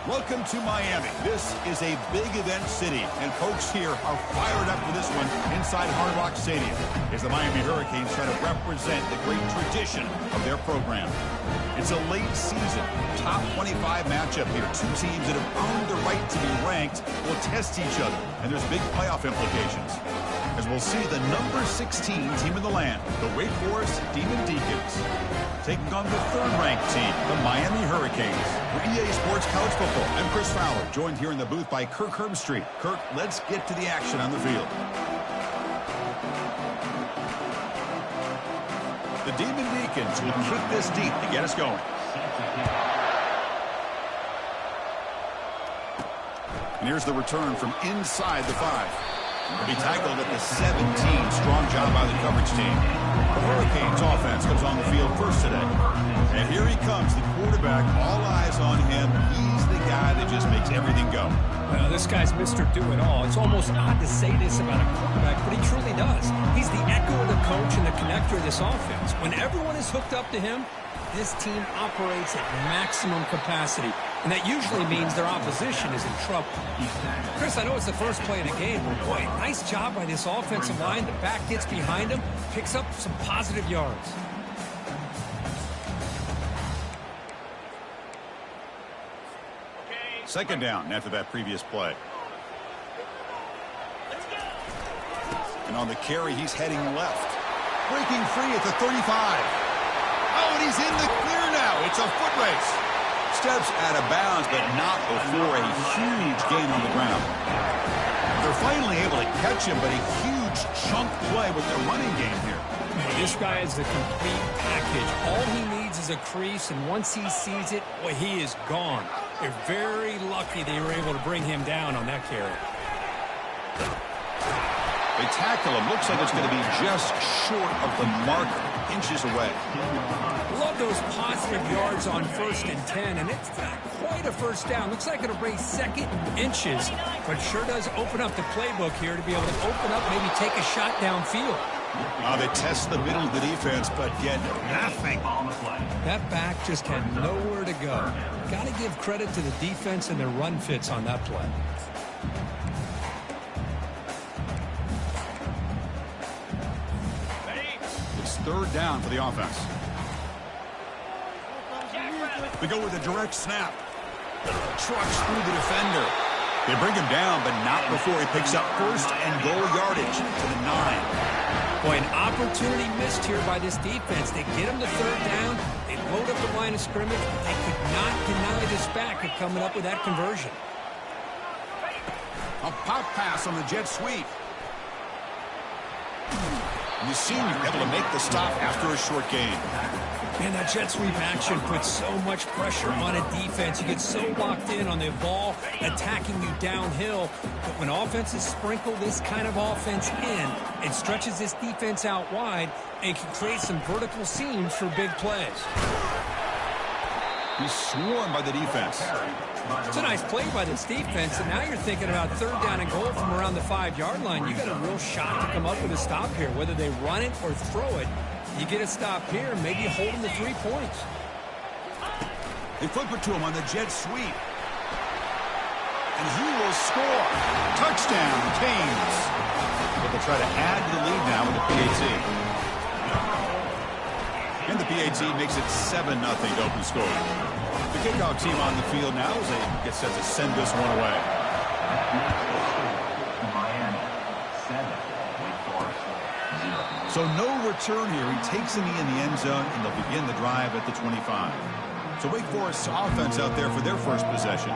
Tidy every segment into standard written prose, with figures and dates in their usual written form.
Welcome to Miami. This is a big event city, and folks here are fired up for this one inside Hard Rock Stadium as the Miami Hurricanes try to represent the great tradition of their program. It's a late season, top 25 matchup here. Two teams that have earned the right to be ranked will test each other, and there's big playoff implications. As we'll see the number 16 team in the land, the Wake Forest Demon Deacons, taking on the third-ranked team, the Miami Hurricanes. For EA Sports College Football, I'm Chris Fowler, joined here in the booth by Kirk Herbstreit. Kirk, let's get to the action on the field. The Demon Deacons will kick this deep to get us going. And here's the return from inside the 5. He'll be tackled at the 17. Strong job by the coverage team. The Hurricanes offense comes on the field first today. And here he comes, the quarterback. All eyes on him. He's the guy that just makes everything go. Well, this guy's Mr. Do-It-All. It's almost odd to say this about a quarterback, but he truly does. He's the echo of the coach and the connector of this offense. When everyone is hooked up to him, this team operates at maximum capacity, and that usually means their opposition is in trouble. Chris, I know it's the first play of the game, but boy, nice job by this offensive line. The back gets behind him, picks up some positive yards. Second down after that previous play. And on the carry, he's heading left. Breaking free at the 35. Oh, and he's in the clear now. It's a foot race. Steps out of bounds, but not before a huge gain on the ground. They're finally able to catch him, but a huge chunk play with their running game here. This guy is the complete package. All he needs is a crease, and once he sees it, boy, he is gone. They're very lucky they were able to bring him down on that carry. They tackle him. Looks like it's going to be just short of the marker, inches away. Love those positive yards on 1st and 10, and it's not quite a first down. Looks like it'll bring second inches, but sure does open up the playbook here to be able to open up, maybe take a shot downfield. They test the middle of the defense, but get nothing. That back just had nowhere to go. Got to give credit to the defense and their run fits on that play. It's third down for the offense. They go with a direct snap. Trucks through the defender. They bring him down, but not before he picks up first and goal yardage to the 9. Boy, an opportunity missed here by this defense. They get him to third down. They load up the line of scrimmage. But they could not deny this back of coming up with that conversion. A pop pass on the jet sweep. And the senior able to make the stop after a short gain. Man, that jet sweep action puts so much pressure on a defense. You get so locked in on the ball attacking you downhill. But when offenses sprinkle this kind of offense in, it stretches this defense out wide and can create some vertical seams for big plays. He's swarmed by the defense. It's a nice play by this defense, and now you're thinking about third down and goal from around the 5-yard line. You got a real shot to come up with a stop here, whether they run it or throw it. You get a stop here, maybe you hold them to 3 points. They flip it to him on the jet sweep. And he will score. Touchdown, Canes. But they'll try to add to the lead now with the PAT. And the PAT makes it 7-0 to open score. The kickoff team on the field now as they get set to send this one away. Miami, 7, Wake Forest, 0. So no return here. He takes the knee in the end zone, and they'll begin the drive at the 25. So Wake Forest's offense out there for their first possession.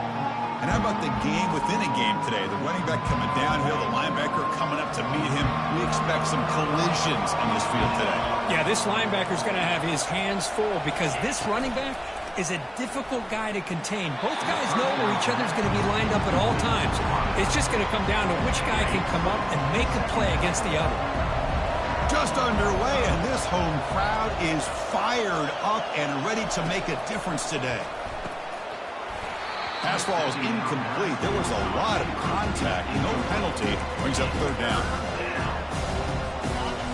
And how about the game within a game today? The running back coming downhill, the linebacker coming up to meet him. We expect some collisions on this field today. Yeah, this linebacker's going to have his hands full because this running back is a difficult guy to contain. Both guys know where each other's going to be lined up at all times. It's just going to come down to which guy can come up and make a play against the other. Just underway, and this home crowd is fired up and ready to make a difference today. Pass ball is incomplete. There was a lot of contact. No penalty. Brings up third down.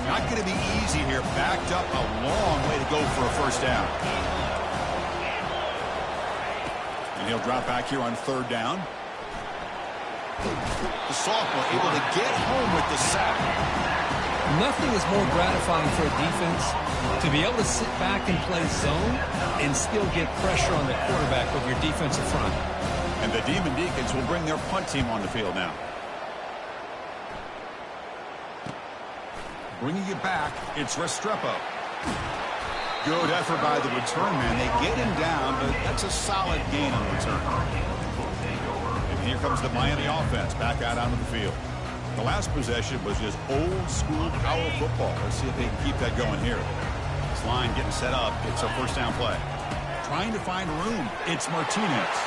Not going to be easy here. Backed up a long way to go for a first down. And And he'll drop back here on third down. The sophomore able to get home with the sack. Nothing is more gratifying for a defense to be able to sit back and play zone and still get pressure on the quarterback with your defensive front. And the Demon Deacons will bring their punt team on the field now. Bringing it back, it's Restrepo. Good effort by the return man. They get him down, but that's a solid gain on the return. And here comes the Miami offense back out onto the field. The last possession was just old-school power football. Let's see if they can keep that going here. This line getting set up. It's a first down play. Trying to find room. It's Martinez.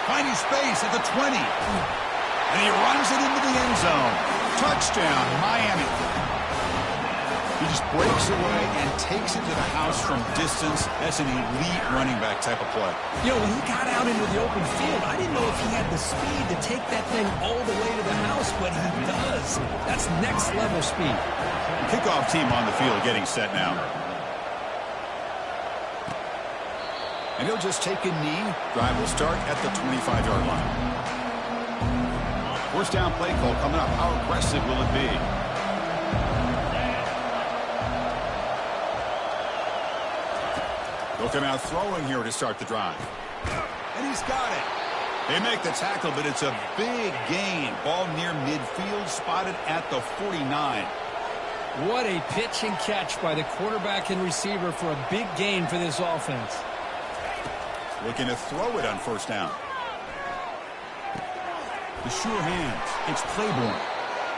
Finding space at the 20. And he runs it into the end zone. Touchdown, Miami. He just breaks away and takes it to the house from distance. That's an elite running back type of play. You know, when he got out into the open field, I didn't know if he had the speed to take that thing all the way to the house, but he does. That's next level speed. Kickoff team on the field getting set now. And he'll just take a knee. Drive will start at the 25-yard line. First down play call coming up. How aggressive will it be? They'll come out throwing here to start the drive. And he's got it. They make the tackle, but it's a big gain. Ball near midfield, spotted at the 49. What a pitch and catch by the quarterback and receiver for a big gain for this offense. Looking to throw it on first down. The sure hands. It's Claiborne.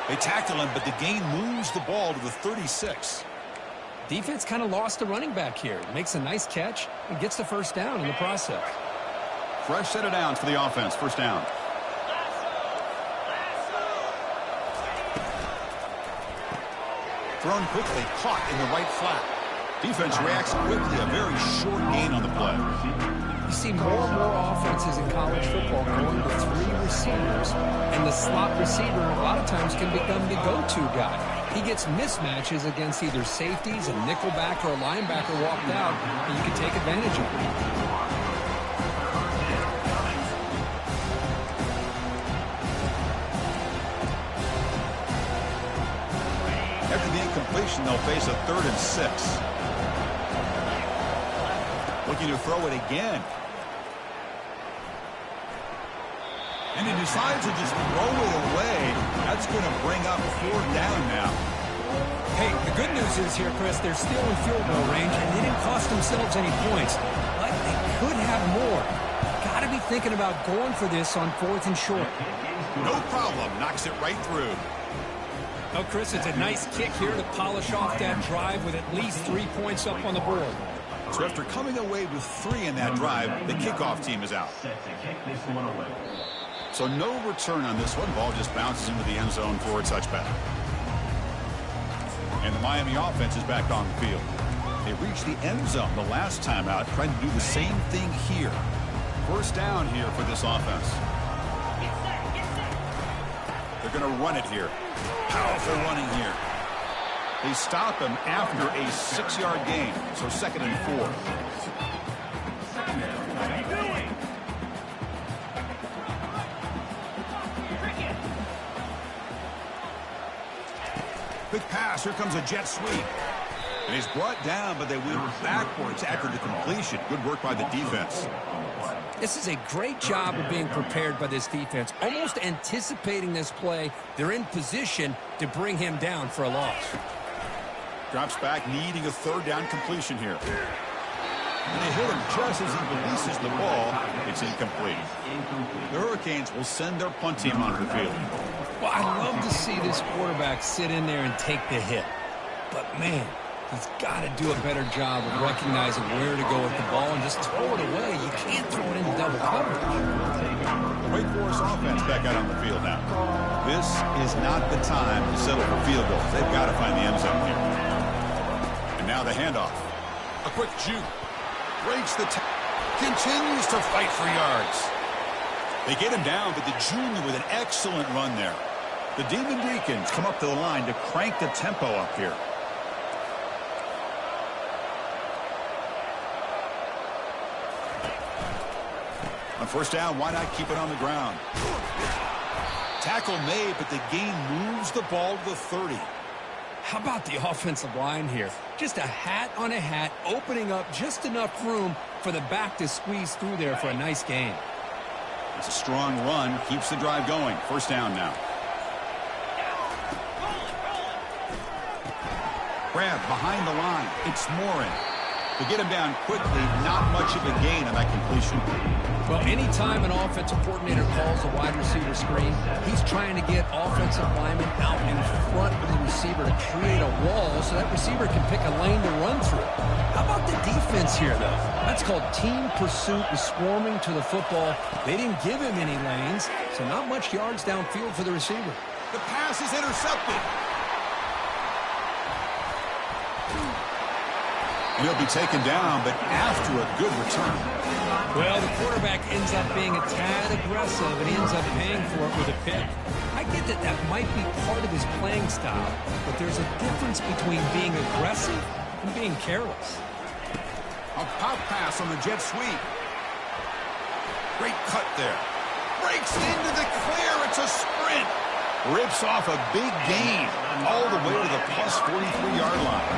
They tackle him, but the gain moves the ball to the 36. Defense kind of lost the running back here. Makes a nice catch and gets the first down in the process. Fresh set of downs for the offense. First down. Thrown quickly, caught in the right flat. Defense reacts quickly. A very short gain on the play. You see more and more offenses in college football going to three receivers, and the slot receiver a lot of times can become the go-to guy. He gets mismatches against either safeties, a nickelback, or a linebacker walked out, and you can take advantage of it. After the incompletion, they'll face a 3rd and 6. Looking to throw it again. And he decides to just throw it away. That's going to bring up 4th down now. Hey, the good news is here, Chris, they're still in field goal range, and they didn't cost themselves any points. But they could have more. Got to be thinking about going for this on 4th and short. No problem. Knocks it right through. Oh, Chris, it's a nice kick here to polish off that drive with at least 3 points up on the board. So after coming away with 3 in that drive, the kickoff team is out. So no return on this one. Ball just bounces into the end zone for a touchback. And the Miami offense is back on the field. They reached the end zone the last time out, trying to do the same thing here. First down here for this offense. They're going to run it here. Powerful running here. They stop him after a 6-yard gain, so 2nd and 4. Quick pass. Here comes a jet sweep. And he's brought down, but they went backwards after the completion. Good work by the defense. This is a great job of being prepared by this defense, almost anticipating this play. They're in position to bring him down for a loss. Drops back, needing a 3rd down completion here. And they hit him just as he releases the ball. It's incomplete. The Hurricanes will send their punt team onto the field. Well, I love to see this quarterback sit in there and take the hit. But, man, he's got to do a better job of recognizing where to go with the ball and just throw it away. You can't throw it into double coverage. The Wake Forest offense back out on the field now. This is not the time to settle for field goals. They've got to find the end zone here. And now the handoff. A quick juke. Breaks the continues to fight for yards. They get him down, but the junior with an excellent run there. The Demon Deacons come up to the line to crank the tempo up here. A On first down, why not keep it on the ground? Tackle made, but the gain moves the ball to the 30. How about the offensive line here? Just a hat on a hat, opening up just enough room for the back to squeeze through there for a nice gain. It's a strong run, keeps the drive going. First down now. Grab behind the line. It's Morin. To get him down quickly, not much of a gain on that completion. Well, anytime an offensive coordinator calls a wide receiver screen, he's trying to get offensive linemen out in front of the receiver to create a wall so that receiver can pick a lane to run through. How about the defense here, though? That's called team pursuit and swarming to the football. They didn't give him any lanes, so not much yards downfield for the receiver. The pass is intercepted. And he'll be taken down, but after a good return. Well, the quarterback ends up being a tad aggressive and he ends up paying for it with a pick. I get that that might be part of his playing style, but there's a difference between being aggressive and being careless. A pop pass on the jet sweep. Great cut there. Breaks into the clear. It's a sprint. Rips off a big gain all the way to the plus 43-yard line.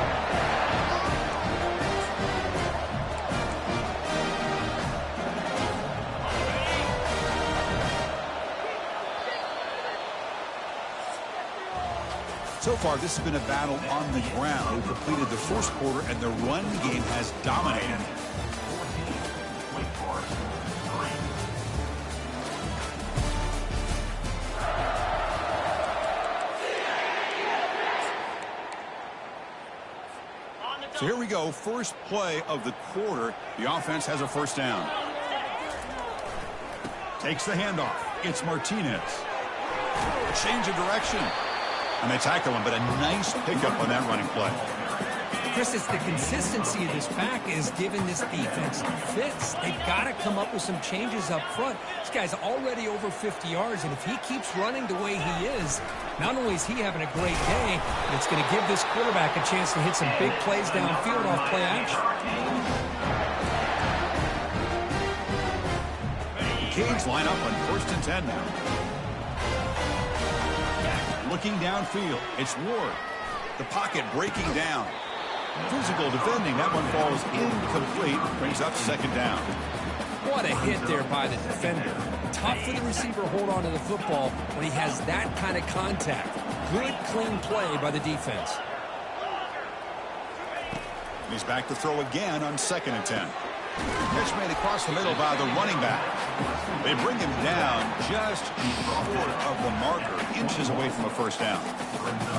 So far, this has been a battle on the ground. We've completed the first quarter, and the run game has dominated. So here we go, first play of the quarter. The offense has a first down. Takes the handoff. It's Martinez. Change of direction. And they tackle him, but a nice pickup on that running play. Chris, it's the consistency of this pack is giving this defense fits. They've got to come up with some changes up front. This guy's already over 50 yards, and if he keeps running the way he is, not only is he having a great day, but it's going to give this quarterback a chance to hit some big plays downfield off play action. Canes line up on 1st and 10 now. Looking downfield, it's Ward. The pocket breaking down. Physical defending, that one falls incomplete, brings up second down. What a hit there by the defender. Tough for the receiver to hold on to the football when he has that kind of contact. Good, clean play by the defense. And he's back to throw again on 2nd and 10. Pitch made across the middle by the running back. They bring him down just short of the marker, inches away from a first down.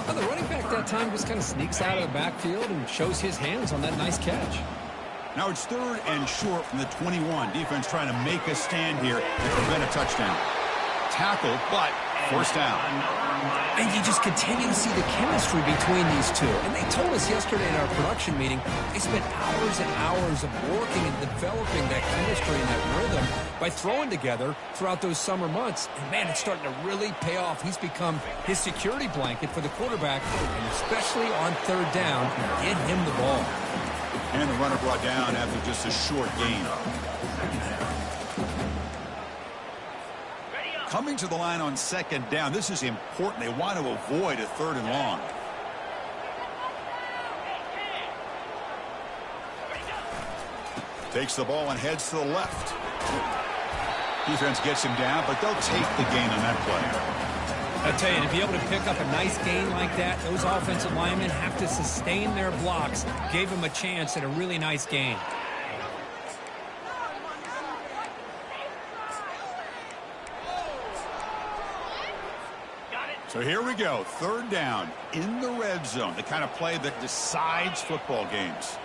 Well, the running back that time just kind of sneaks out of the backfield and shows his hands on that nice catch. Now it's 3rd and short from the 21. Defense trying to make a stand here and prevent a touchdown. Tackle, but first down. And you just continue to see the chemistry between these two. And they told us yesterday in our production meeting, they spent hours and hours of working and developing that chemistry and that rhythm by throwing together throughout those summer months. And, man, it's starting to really pay off. He's become his security blanket for the quarterback, and especially on 3rd down, get him the ball. And the runner brought down after just a short gain. Coming to the line on 2nd down. This is important. They want to avoid a 3rd and long. Takes the ball and heads to the left. Defense gets him down, but they'll take the gain on that play. I tell you, to be able to pick up a nice gain like that, those offensive linemen have to sustain their blocks. Gave him a chance at a really nice gain. So here we go, 3rd down in the red zone, the kind of play that decides football games.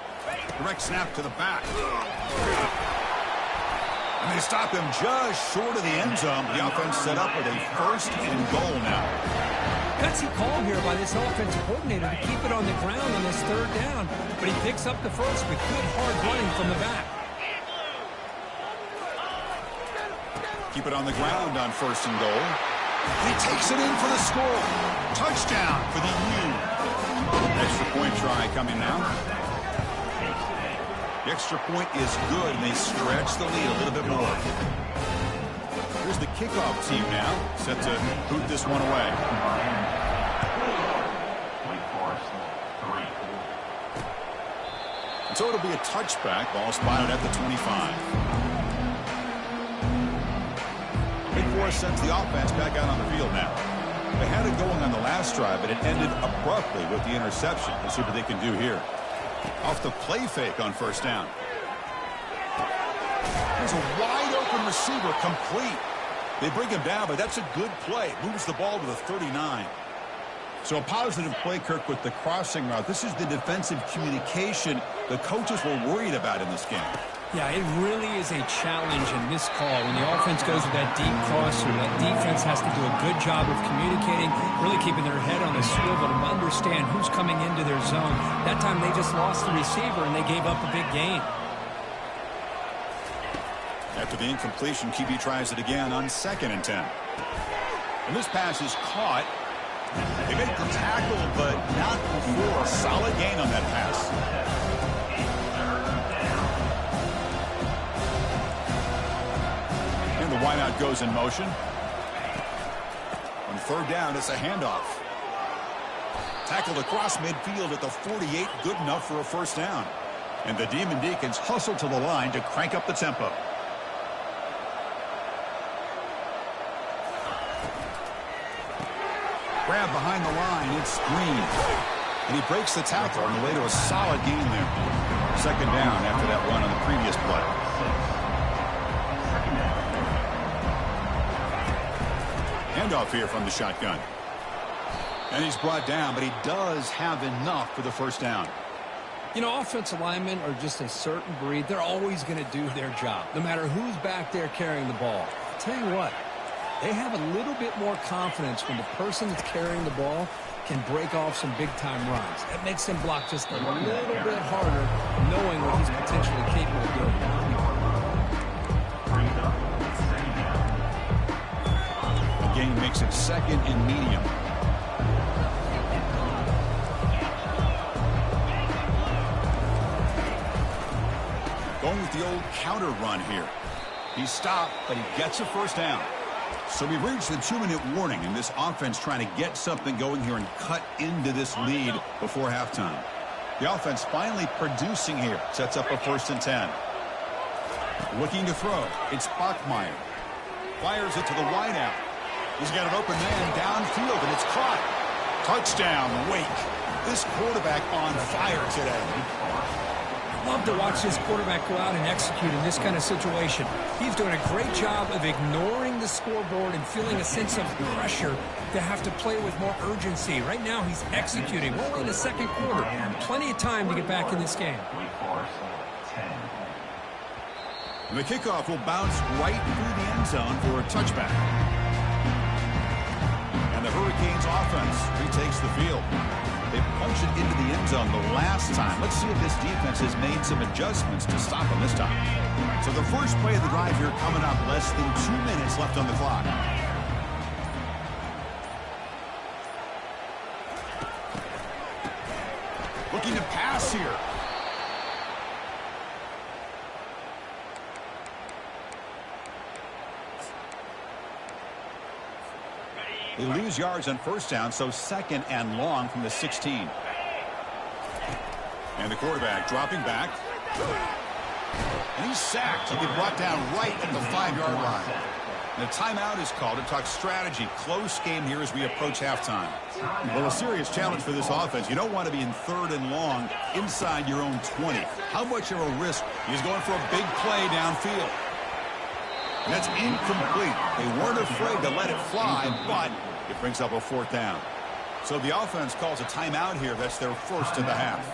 Direct snap to the back. And they stop him just short of the end zone. The offense set up with a 1st and goal now. Gutsy call here by this offensive coordinator to keep it on the ground on this 3rd down, but he picks up the first with good hard running from the back. Keep it on the ground on 1st and goal. And he takes it in for the score. Touchdown for the U. Extra point try coming now. The extra point is good, and they stretch the lead a little bit more. Here's the kickoff team now, set to boot this one away. Wake Forest, 3. So it'll be a touchback. Ball spotted at the 25. Wake Forest sends the offense back out on the field now. They had it going on the last drive, but it ended abruptly with the interception. Let's see what they can do here. Off the play fake on first down. There's a wide-open receiver, complete. They bring him down, but that's a good play. Moves the ball to the 39. So a positive play, Kirk, with the crossing route. This is the defensive communication the coaches were worried about in this game. Yeah, it really is a challenge in this call. When the offense goes with that deep crosser, that defense has to do a good job of communicating, really keeping their head on a swivel to understand who's coming into their zone. That time they just lost the receiver and they gave up a big gain. After the incompletion, QB tries it again on 2nd and 10. And this pass is caught. They make the tackle, but not before a solid gain on that pass. And the wideout goes in motion. On 3rd down, it's a handoff. Tackled across midfield at the 48, good enough for a first down. And the Demon Deacons hustle to the line to crank up the tempo. Grab behind the line, it's Green. And he breaks the tackle on the way to a solid gain there. 2nd down after that run on the previous play. Handoff here from the shotgun. And he's brought down, but he does have enough for the first down. You know, offensive linemen are just a certain breed. They're always going to do their job, no matter who's back there carrying the ball. I'll tell you what, they have a little bit more confidence when the person that's carrying the ball can break off some big-time runs. That makes them block just a little bit harder, knowing what he's potentially capable of doing. The game makes it 2nd and medium. Going with the old counter run here. He stopped, but he gets a first down. So we've reached the 2-minute warning, and this offense trying to get something going here and cut into this lead before halftime. The offense finally producing here. Sets up a 1st and 10. Looking to throw. It's Bachmeier. Fires it to the wideout. He's got an open man downfield, and it's caught. Touchdown, Wake. This quarterback on fire today. Love to watch this quarterback go out and execute in this kind of situation. He's doing a great job of ignoring the scoreboard and feeling a sense of pressure to have to play with more urgency. Right now, he's executing. We're in the 2nd quarter. Plenty of time to get back in this game. And the kickoff will bounce right through the end zone for a touchback. And the Hurricanes offense retakes the field. They punched it into the end zone the last time. Let's see if this defense has made some adjustments to stop them this time. So the first play of the drive here coming up. Less than 2 minutes left on the clock. Looking to pass here. They lose yards on first down, so 2nd and long from the 16. And the quarterback dropping back. And he's sacked. He'll be brought down right at the 5-yard line. And a timeout is called to talk strategy. Close game here as we approach halftime. Well, a serious challenge for this offense. You don't want to be in 3rd and long inside your own 20. How much of a risk? He's going for a big play downfield. And that's incomplete. They weren't afraid to let it fly, but it brings up a 4th down. So the offense calls a timeout here. That's their first of the half.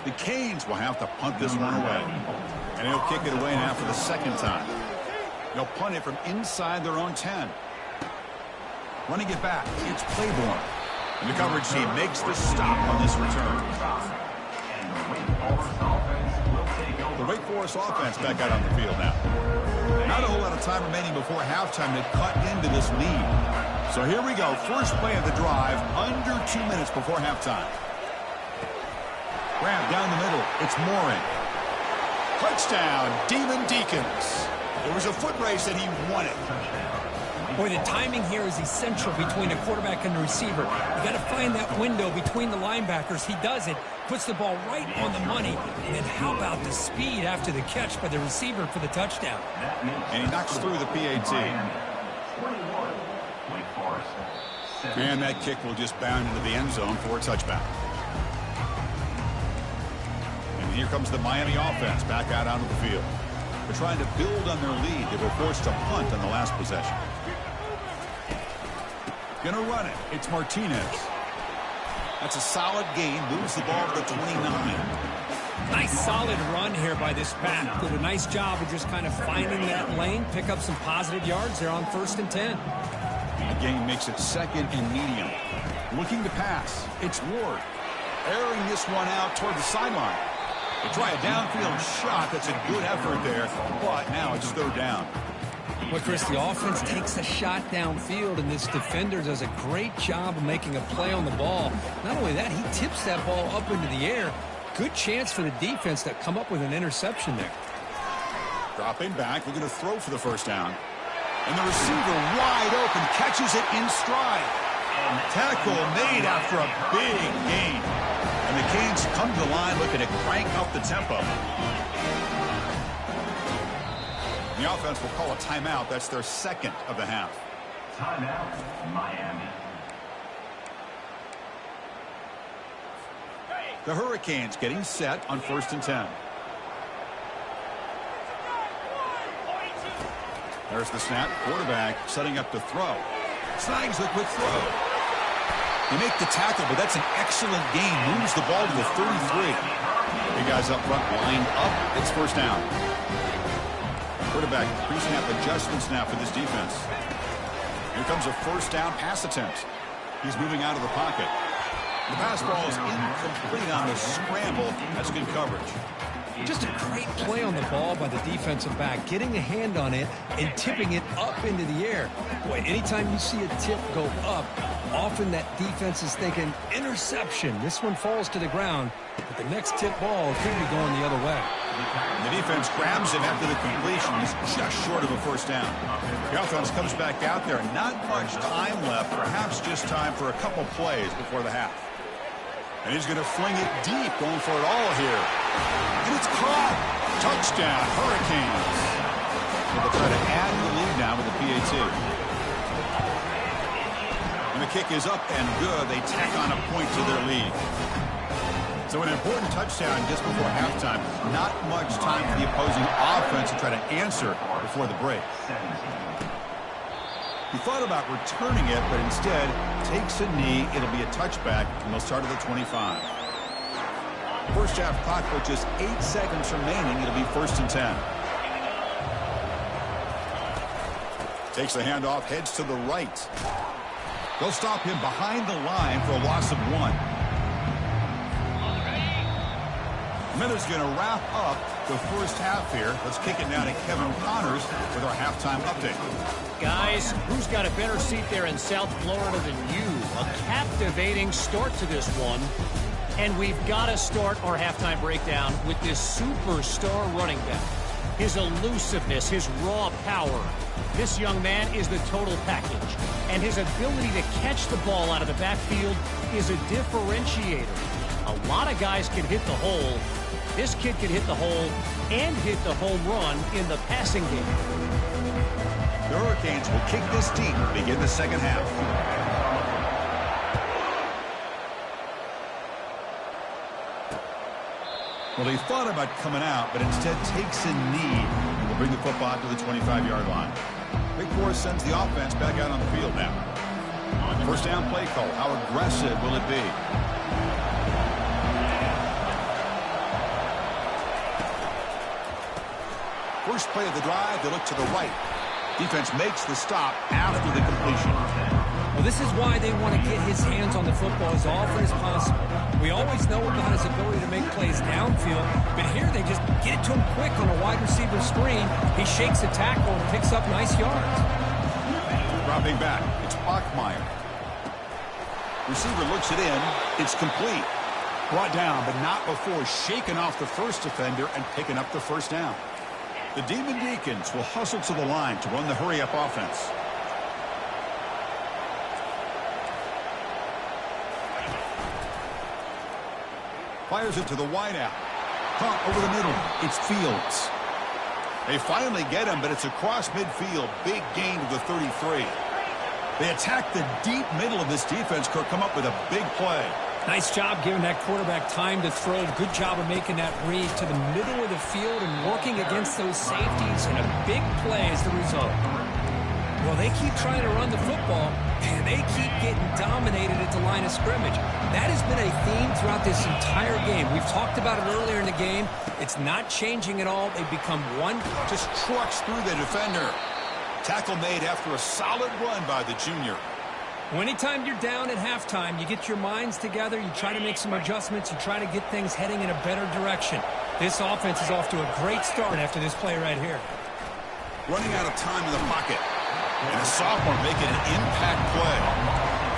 The Canes will have to punt this one away. And he'll kick it away now for the 2nd time. They'll punt it from inside their own 10. Running it back, it's Claiborne. And the coverage team makes the stop on this return. The Wake Forest offense back out on the field now. Not a whole lot of time remaining before halftime to cut into this lead. So here we go. First play of the drive, under 2 minutes before halftime. Grab down the middle. It's Morin. Touchdown, Demon Deacons. It was a foot race and he won it. Boy, the timing here is essential between the quarterback and the receiver. You got to find that window between the linebackers. He does it, puts the ball right on the money. And then how about the speed after the catch by the receiver for the touchdown? And he knocks through the PAT. And that kick will just bound into the end zone for a touchback. And here comes the Miami offense back out onto the field. They're trying to build on their lead. They were forced to punt on the last possession. Gonna run it. It's Martinez. That's a solid gain. Moves the ball to the 29. Nice solid run here by this back. Did a nice job of just kind of finding that lane, pick up some positive yards there on 1st and 10. The game makes it 2nd and medium. Looking to pass. It's Ward. Airing this one out toward the sideline. They try a downfield shot. That's a good effort there, but now it's 3rd down. Well, Chris, the offense takes a shot downfield, and this defender does a great job of making a play on the ball. Not only that, he tips that ball up into the air. Good chance for the defense to come up with an interception there. Dropping back, looking to throw for the 1st down. And the receiver wide open, catches it in stride. Tackle made after a big gain. And the Canes come to the line looking to crank up the tempo. The offense will call a timeout. That's their 2nd of the half. Timeout, Miami. The Hurricanes getting set on 1st and 10. There's the snap. Quarterback setting up to throw. Snags the quick throw. They make the tackle, but that's an excellent gain. Moves the ball to the 33. Big guys up front lined up. It's 1st down. Quarterback pre-snap adjustments now for this defense. Here comes a 1st down pass attempt. He's moving out of the pocket. The pass ball is incomplete on the scramble. That's good coverage. Just a great play on the ball by the defensive back, getting a hand on it and tipping it up into the air. Boy, anytime you see a tip go up, often that defense is thinking interception. This one falls to the ground, but the next tip ball could be going the other way. The defense grabs him after the completion. He's just short of a 1st down. The offense comes back out there. Not much time left, perhaps just time for a couple plays before the half. And he's going to fling it deep, going for it all here. And it's caught. Touchdown, Hurricanes. So they'll try to add the lead now with the PAT. And the kick is up and good. They tack on a point to their lead. So an important touchdown just before halftime. Not much time for the opposing offense to try to answer before the break. He thought about returning it, but instead takes a knee. It'll be a touchback, and they'll start at the 25. First half clock with just 8 seconds remaining. It'll be 1st and 10. Takes the handoff, heads to the right. They'll stop him behind the line for a loss of 1. Miller's going to wrap up the 1st half here. Let's kick it now to Kevin Connors with our halftime update. Guys, who's got a better seat there in South Florida than you? A captivating start to this one. And we've got to start our halftime breakdown with this superstar running back. His elusiveness, his raw power. This young man is the total package. And his ability to catch the ball out of the backfield is a differentiator. A lot of guys can hit the hole. This kid can hit the hole and hit the home run in the passing game. The Hurricanes will kick this deep to begin the 2nd half. Well, he thought about coming out, but instead takes a knee and will bring the football to the 25-yard line. Big Force sends the offense back out on the field now. 1st down play call. How aggressive will it be? First play of the drive, they look to the right. Defense makes the stop after the completion. Well, this is why they want to get his hands on the football as often as possible. We always know about his ability to make plays downfield, but here they just get it to him quick on a wide receiver screen. He shakes a tackle and picks up nice yards. Dropping back, it's Bachmeier. Receiver looks it in. It's complete. Brought down, but not before shaking off the first defender and picking up the first down. The Demon Deacons will hustle to the line to run the hurry-up offense. Fires it to the wideout. Caught over the middle. It's Fields. They finally get him, but it's across midfield. Big gain to the 33. They attack the deep middle of this defense. Kirk come up with a big play. Nice job giving that quarterback time to throw. Good job of making that read to the middle of the field and working against those safeties, and a big play is the result. Well, they keep trying to run the football, and they keep getting dominated at the line of scrimmage. That has been a theme throughout this entire game. We've talked about it earlier in the game. It's not changing at all. They've become one. Just trucks through the defender. Tackle made after a solid run by the junior. Well, anytime you're down at halftime, you get your minds together, you try to make some adjustments, you try to get things heading in a better direction. This offense is off to a great start after this play right here. Running out of time in the pocket. And a sophomore making an impact play.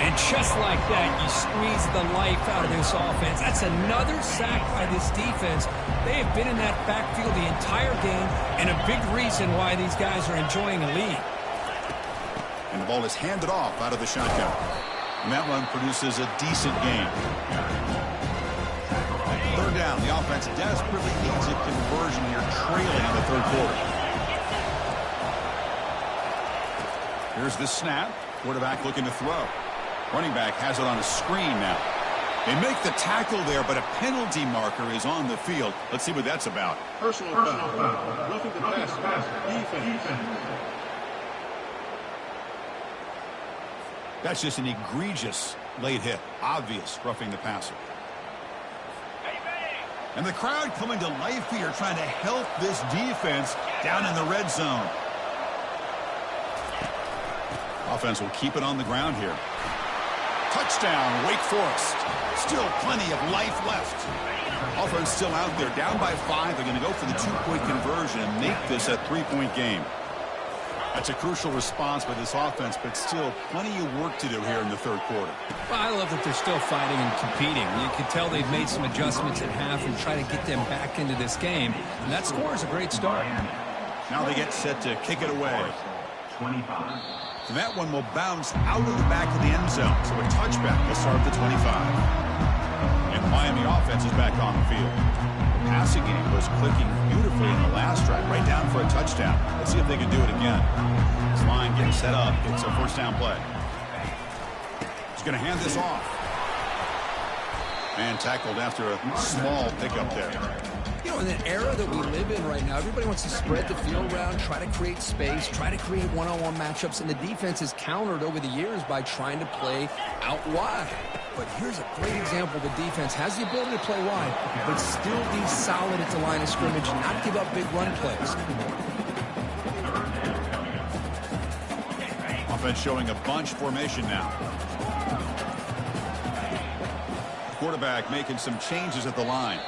And just like that, you squeeze the life out of this offense. That's another sack by this defense. They have been in that backfield the entire game, and a big reason why these guys are enjoying a lead. And the ball is handed off out of the shotgun. And that run produces a decent gain. Third down. The offense desperately needs a conversion here, trailing in the third quarter. Here's the snap. Quarterback looking to throw. Running back has it on a screen now. They make the tackle there, but a penalty marker is on the field. Let's see what that's about. Personal foul. Roughing the passer. Defense. That's just an egregious late hit. Obvious roughing the passer. And the crowd coming to life here, trying to help this defense down in the red zone. Offense will keep it on the ground here. Touchdown, Wake Forest. Still plenty of life left. Offense still out there, down by 5. They're going to go for the 2-point conversion and make this a 3-point game. That's a crucial response by this offense, but still plenty of work to do here in the third quarter. Well, I love that they're still fighting and competing. You can tell they've made some adjustments at half and try to get them back into this game. And that score is a great start. Now they get set to kick it away. 25. And that one will bounce out of the back of the end zone. So a touchback will start at the 25. And the Miami offense is back on the field. The passing game was clicking beautifully in the last drive, right down for a touchdown. Let's see if they can do it again. This line getting set up. It's a first down play. He's going to hand this off. And tackled after a small pickup there. You know, in an era that we live in right now, everybody wants to spread the field around, try to create space, try to create one-on-one matchups, and the defense is countered over the years by trying to play out wide. But here's a great example. The defense has the ability to play wide, but still be solid at the line of scrimmage and not give up big run plays. Offense showing a bunch formation now. Quarterback making some changes at the line.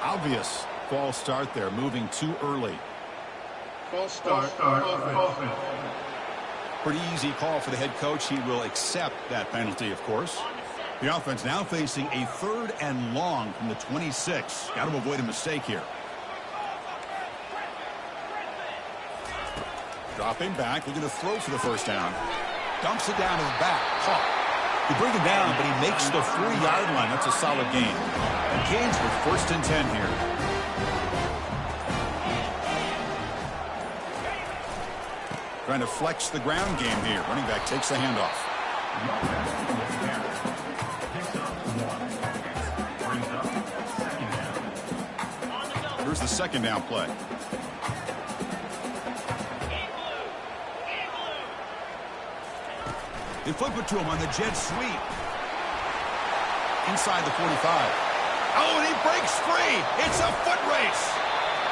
Obvious false start there, moving too early. False start. Offense. Pretty easy call for the head coach. He will accept that penalty, of course. The offense now facing a 3rd and long from the 26. Got to avoid a mistake here. Dropping back, looking to throw for the first down. Dumps it down to the back. Caught. You bring him down, but he makes the 3-yard line. That's a solid gain. And Canes with 1st and 10 here. Trying to flex the ground game here. Running back takes the handoff. Here's the second down play. They flip it to him on the jet sweep. Inside the 45. Oh, and he breaks free. It's a foot race.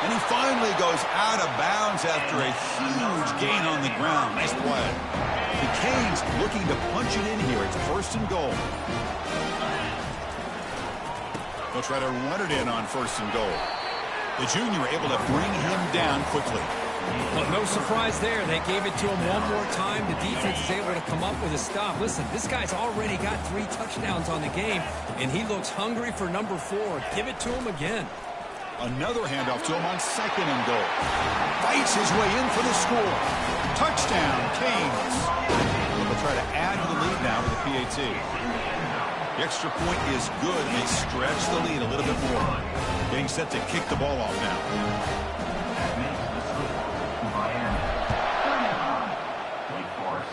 And he finally goes out of bounds after a huge gain on the ground. Nice play. The Canes looking to punch it in here. It's 1st and goal. They'll try to run it in on 1st and goal. The junior able to bring him down quickly. Well, no surprise there. They gave it to him one more time. The defense is able to come up with a stop. Listen, this guy's already got 3 touchdowns on the game, and he looks hungry for number 4. Give it to him again. Another handoff to him on 2nd and goal. Fights his way in for the score. Touchdown, Canes. They'll try to add to the lead now with a PAT. The extra point is good, and they stretch the lead a little bit more. Getting set to kick the ball off now. Wake Forest,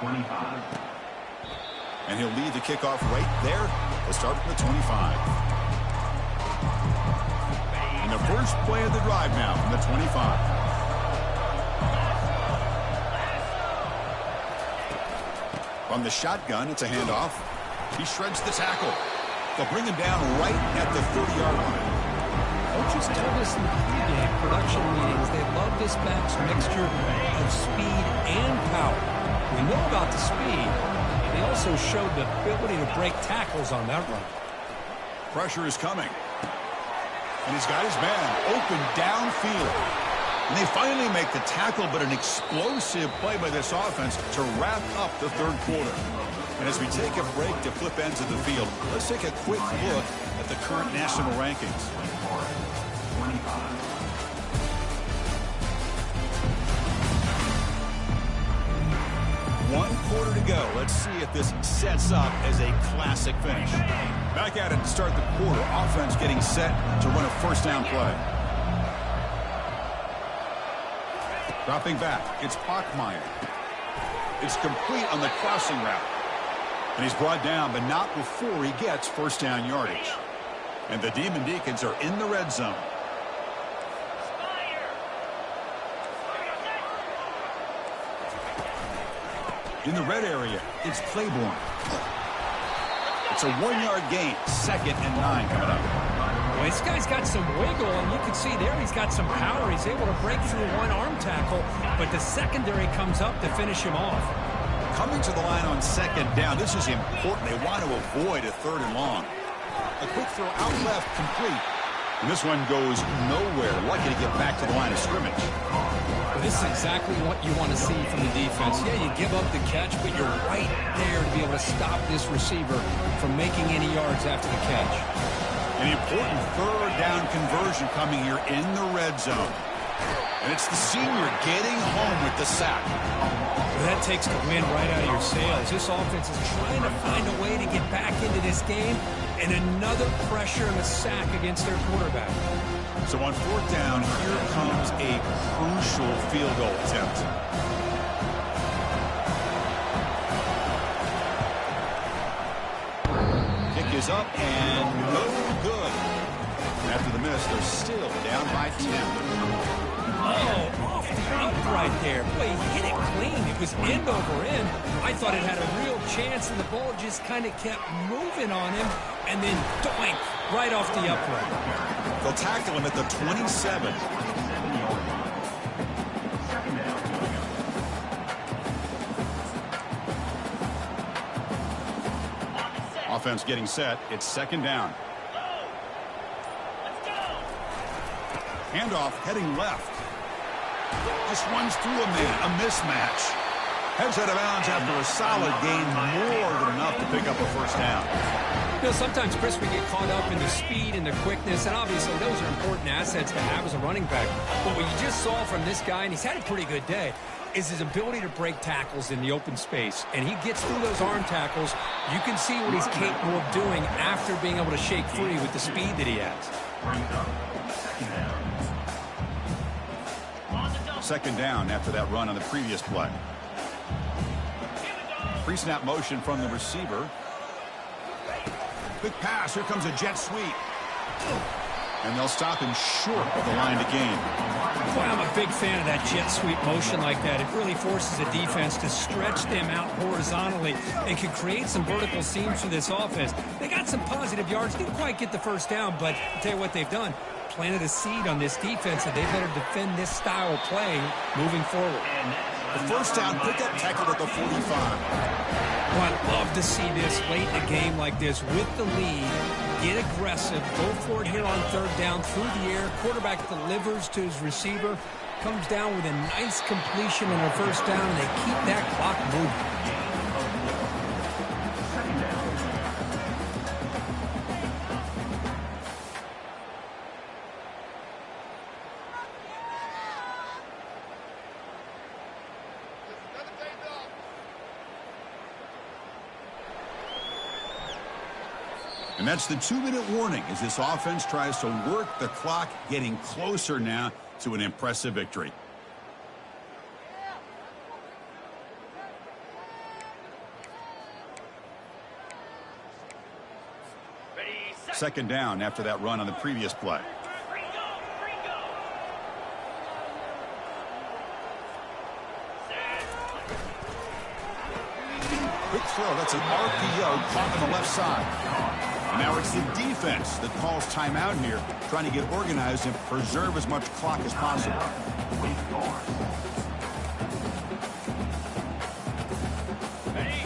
25. And he'll lead the kickoff right there. They'll start from the 25. And the first play of the drive now from the 25. From the shotgun, it's a handoff. He shreds the tackle. They'll bring him down right at the 30-yard line. Coaches told us in the pregame production meetings they love this back's mixture of speed and power. We know about the speed. They also showed the ability to break tackles on that run. Pressure is coming. And he's got his man open downfield. And they finally make the tackle, but an explosive play by this offense to wrap up the 3rd quarter. And as we take a break to flip ends of the field, let's take a quick look at the current national rankings. 25. One quarter to go. Let's see if this sets up as a classic finish. Back at it to start the quarter. Offense getting set to run a first down play. Dropping back. It's Bachmeier. It's complete on the crossing route. And he's brought down, but not before he gets first down yardage. And the Demon Deacons are in the red zone. In the red area, it's Claiborne. It's a 1-yard gain. 2nd and 9 coming up. Well, this guy's got some wiggle, and you can see there he's got some power. He's able to break through one arm tackle, but the secondary comes up to finish him off. Coming to the line on 2nd down. This is important. They want to avoid a 3rd and long. A quick throw out left, complete. And this one goes nowhere. Lucky to get back to the line of scrimmage. Well, this is exactly what you want to see from the defense. Yeah, you give up the catch, but you're right there to be able to stop this receiver from making any yards after the catch. An important 3rd down conversion coming here in the red zone. And it's the senior getting home with the sack. Well, that takes the wind right out of your sails. This offense is trying to find a way to get back into this game, and another pressure and a sack against their quarterback. So on 4th down, here comes a crucial field goal attempt. Kick is up and no good. After the miss, they're still down by 10. Oh, off the upright there. Boy, he hit it clean. It was end over end. I thought it had a real chance, and the ball just kind of kept moving on him, and then doink, right off the upright. They'll tackle him at the 27. Offense getting set. It's 2nd down. Handoff heading left. Just runs through a man. A mismatch. Heads out of bounds after a solid gain, more than enough to pick up a first down. You know, sometimes, Chris, we get caught up in the speed and the quickness, and obviously those are important assets to have as a running back. But what you just saw from this guy, and he's had a pretty good day, is his ability to break tackles in the open space. And he gets through those arm tackles. You can see what he's capable of doing after being able to shake free with the speed that he has. 2nd down after that run on the previous play. Pre-snap motion from the receiver. Quick pass. Here comes a jet sweep. And they'll stop him short of the line to gain. Boy, I'm a big fan of that jet sweep motion like that. It really forces the defense to stretch them out horizontally and can create some vertical seams for this offense. They got some positive yards. Didn't quite get the first down, but I'll tell you what they've done. Planted a seed on this defense, and they better defend this style of play moving forward. The first down pickup tackled at the 45. Well, I'd love to see this late in a game like this with the lead. Get aggressive. Go for it here on 3rd down through the air. Quarterback delivers to his receiver. comes down with a nice completion on her first down, and they keep that clock moving. And that's the 2-minute warning as this offense tries to work the clock, getting closer now to an impressive victory. Second down after that run on the previous play. Quick throw. That's an RPO caught on the left side. And now it's the defense that calls timeout here, trying to get organized and preserve as much clock as possible.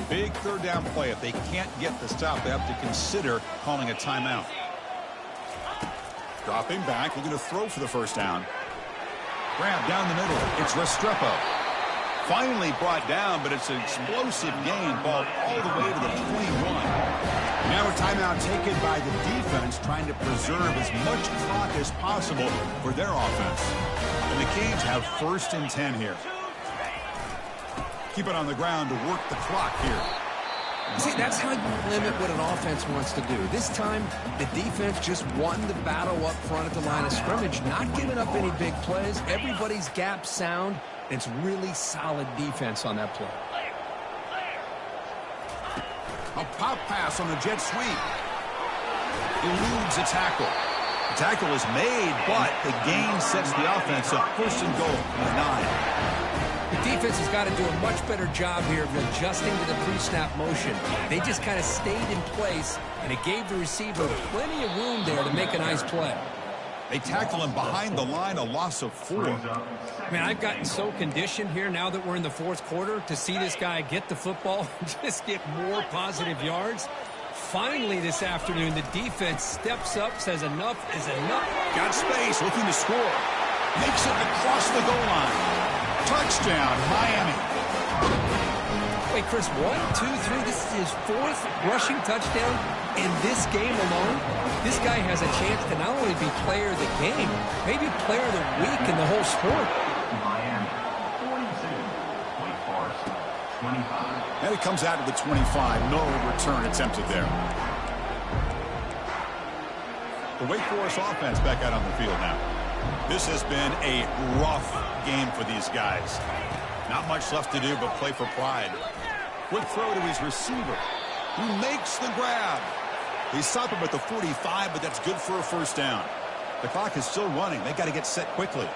Big third down play. If they can't get the stop, they have to consider calling a timeout. Dropping back, looking to throw for the first down. Grab down the middle. It's Restrepo. Finally brought down, but it's an explosive gain. Ball all the way to the 21. Now a timeout taken by the defense, trying to preserve as much clock as possible for their offense. And the Canes have 1st and 10 here. Keep it on the ground to work the clock here. See, that's how you limit what an offense wants to do. This time, the defense just won the battle up front at the line of scrimmage, not giving up any big plays. Everybody's gap sound. It's really solid defense on that play. A pop pass on the jet sweep. Eludes a tackle. The tackle is made, but the gain sets the offense up. 1st and goal from the 9. The defense has got to do a much better job here of adjusting to the pre-snap motion. They just kind of stayed in place, and it gave the receiver plenty of room there to make a nice play. They tackle him behind the line, a loss of 4. Man, I've gotten so conditioned here now that we're in the 4th quarter to see this guy get the football and just get more positive yards. Finally this afternoon, the defense steps up, says enough is enough. Got space, looking to score. Makes it across the goal line. Touchdown, Miami. Wait, Chris, 1, 2, 3. This is his 4th rushing touchdown in this game alone. This guy has a chance to not only be player of the game, maybe player of the week in the whole sport. Miami, 42. Wake Forest, 25. And it comes out to the 25. No return attempted there. The Wake Forest offense back out on the field now. This has been a rough game for these guys. Not much left to do but play for pride. Quick throw to his receiver, who makes the grab. They stop him at the 45, but that's good for a 1st down. The clock is still running. They got to get set quickly.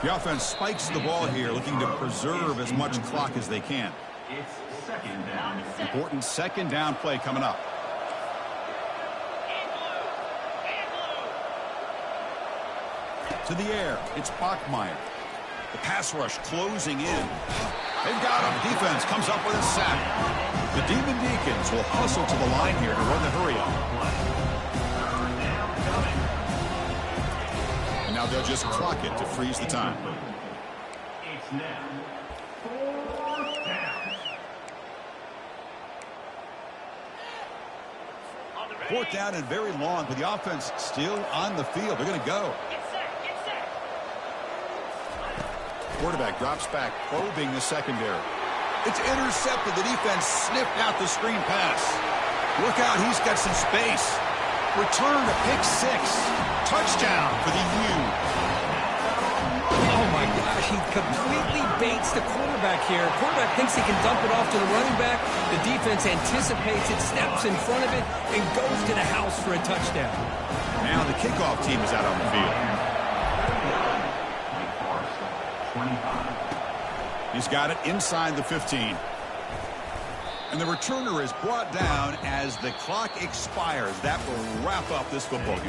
The offense spikes the ball here, looking to preserve as much clock as they can. It's 2nd down. Important 2nd down play coming up. To the air, it's Bachmeier. The pass rush closing in. They've got him. Defense comes up with a sack. The Demon Deacons will hustle to the line here to run the hurry up. And now they'll just clock it to freeze the time. It's now 4th down. 4th down and very long, but the offense still on the field. They're going to go. Quarterback drops back, probing the secondary. It's intercepted. The defense sniffed out the screen pass. Look out, he's got some space. Return to pick 6. Touchdown for the U. Oh, my gosh, he completely baits the quarterback here. Quarterback thinks he can dump it off to the running back. The defense anticipates it, steps in front of it, and goes to the house for a touchdown. Now the kickoff team is out on the field. 25. He's got it inside the 15. And the returner is brought down as the clock expires. That will wrap up this football game.